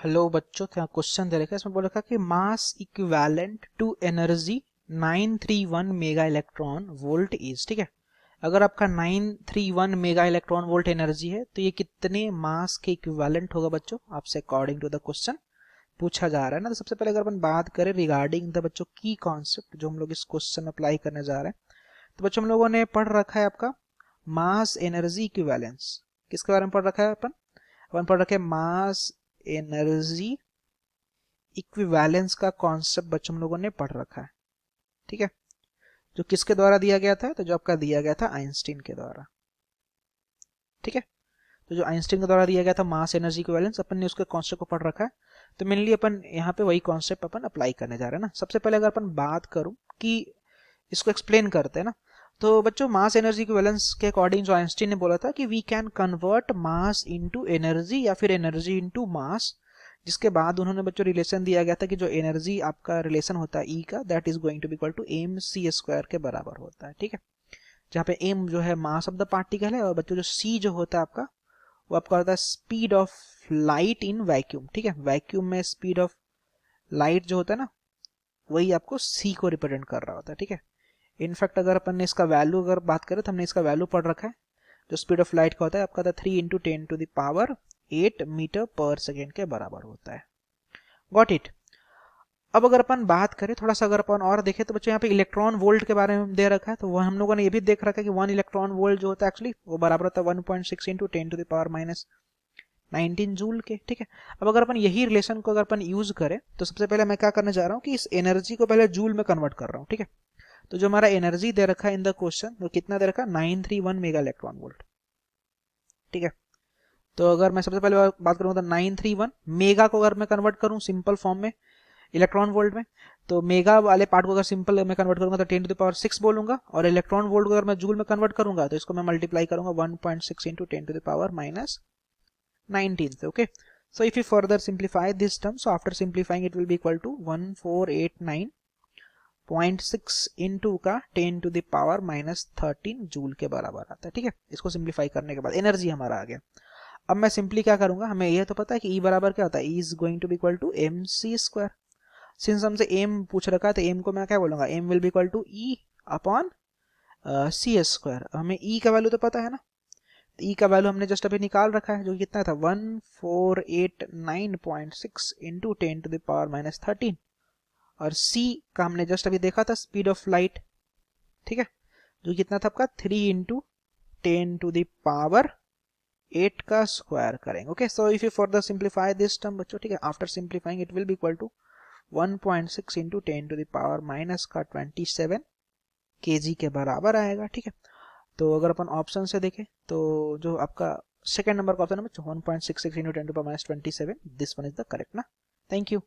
Hello बच्चों, क्या question दे रखा है। इसमें बोल रखा है कि mass equivalent to energy 931 mega electron volt is. ठीक है, अगर आपका 931 मेगा इलेक्ट्रॉन वोल्ट एनर्जी है तो ये कितने मास के इक्विवेलेंट होगा बच्चों, आपसे अकॉर्डिंग टू द क्वेश्चन पूछा जा रहा है ना। तो सबसे पहले अगर अपन बात करें रिगार्डिंग द बच्चों की कॉन्सेप्ट जो हम लोग इस क्वेश्चन में अप्लाई करने जा रहे हैं, तो बच्चों हम लोगों ने पढ़ रखा है आपका मास एनर्जी इक्विवेलेंस। किसके बारे में पढ़ रखा है अपन अपन पढ़ रखे मास एनर्जी इक्विवेलेंस का कॉन्सेप्ट बच्चों हम लोगों ने पढ़ रखा है। ठीक है, जो किसके द्वारा दिया गया था, तो जो आपका दिया गया था आइंस्टीन के द्वारा। ठीक है, तो जो आइंस्टीन के द्वारा दिया गया था मास एनर्जी इक्विवेलेंस, अपन ने उसके कॉन्सेप्ट को पढ़ रखा है। तो मेनली अपन यहाँ पे वही कॉन्सेप्ट अपन अप्लाई करने जा रहे हैं ना। सबसे पहले अगर अपन बात करूं कि इसको एक्सप्लेन करते हैं ना, तो बच्चों मास एनर्जी इक्विवेलेंस के अकॉर्डिंग जो आइंस्टीन ने बोला था कि we can convert mass into energy या फिर एनर्जी इनटू मास, जिसके बाद उन्होंने बच्चों रिलेशन दिया गया था कि जो एनर्जी आपका रिलेशन होता है ई का, that is going to be equal to M C square के बराबर होता है। ठीक है, जहाँ पे एम जो है मास ऑफ द पार्टिकल है और बच्चों जो सी जो होता है आपका, वो आपका होता है speed of light in vacuum. ठीक है, वैक्यूम में स्पीड ऑफ लाइट जो होता है ना, वही आपको सी को रिप्रेजेंट कर रहा होता है। ठीक है, इनफैक्ट अगर अपन ने इसका वैल्यू अगर बात करें तो हमने इसका वैल्यू पढ़ रखा है। जो स्पीड ऑफ लाइट का होता है आपका 3 इंटू 10⁸ मीटर पर सेकेंड के बराबर होता है। Got it. अब अगर अपन बात करें थोड़ा सा, अगर अपन और देखें तो बच्चों यहाँ पे इलेक्ट्रॉन वोल्ट के बारे में दे रखा है। तो वह हम लोगों ने ये भी देख रखा है कि 1 इलेक्ट्रॉन वोल्ट जो होता है एक्चुअली वो बराबर होता है 1.6 इंटू 10⁻⁻19 जूल के। ठीक है, अब अगर अपन यही रिलेशन को अगर अपन यूज करें तो सबसे पहले मैं क्या करने जा रहा हूँ कि इस एनर्जी को पहले जूल में कन्वर्ट कर रहा हूँ। ठीक है, तो जो हमारा एनर्जी दे रखा है इन द क्वेश्चन, वो कितना दे रखा है 931 मेगा इलेक्ट्रॉन वोल्ट। ठीक है, तो अगर मैं सबसे पहले बात करूँ तो 931 मेगा को अगर मैं कन्वर्ट करूँ सिंपल फॉर्म में इलेक्ट्रॉन वोल्ट में, तो मेगा वाले पार्ट को अगर सिंपल में कन्वर्ट करूंगा तो 10⁻6 बोलूंगा, और इलेक्ट्रॉन वोल्ट को अगर मैं जूल में कन्वर्ट करूंगा तो इसको मैं मल्टीप्लाई करूंगा 1.6 इंटू 10⁻⁻19 से। Okay, so if you further simplify this term, so after simplifying it will be equal to 1489.6 into का 10⁻⁻13 जूल के बराबर आता है। ठीक है, इसको सिंप्लीफाई करने के बाद एनर्जी हमारा आ गया। अब मैं सिंपली क्या करूंगा, हमें यह तो पता है कि E बराबर क्या होता है, E is going to be equal to M C square. Since हमसे एम पूछ रखा है तो एम को मैं क्या बोलूंगा, M will be equal to E upon C square. हमें ई का वैल्यू तो पता है ना, तो ई का वैल्यू हमने जस्ट अभी निकाल रखा है, जो कितना था 1489.6 इंटू 10⁻⁻13, और सी का हमने जस्ट अभी देखा था स्पीड ऑफ लाइट। ठीक है, जो कितना था आपका 3 इंटू 10⁻8 का स्क्वायर करेंगे। Okay, so if you further simplify this term बच्चों, ठीक है, after simplifying it will be equal to 1.6 into 10⁻⁻27 kg के बराबर आएगा। ठीक है, तो अगर अपन ऑप्शन से देखें तो जो आपका सेकंड नंबर का ऑप्शन है 1.66 into 10⁻⁻27, this one is the correct ना। Thank you.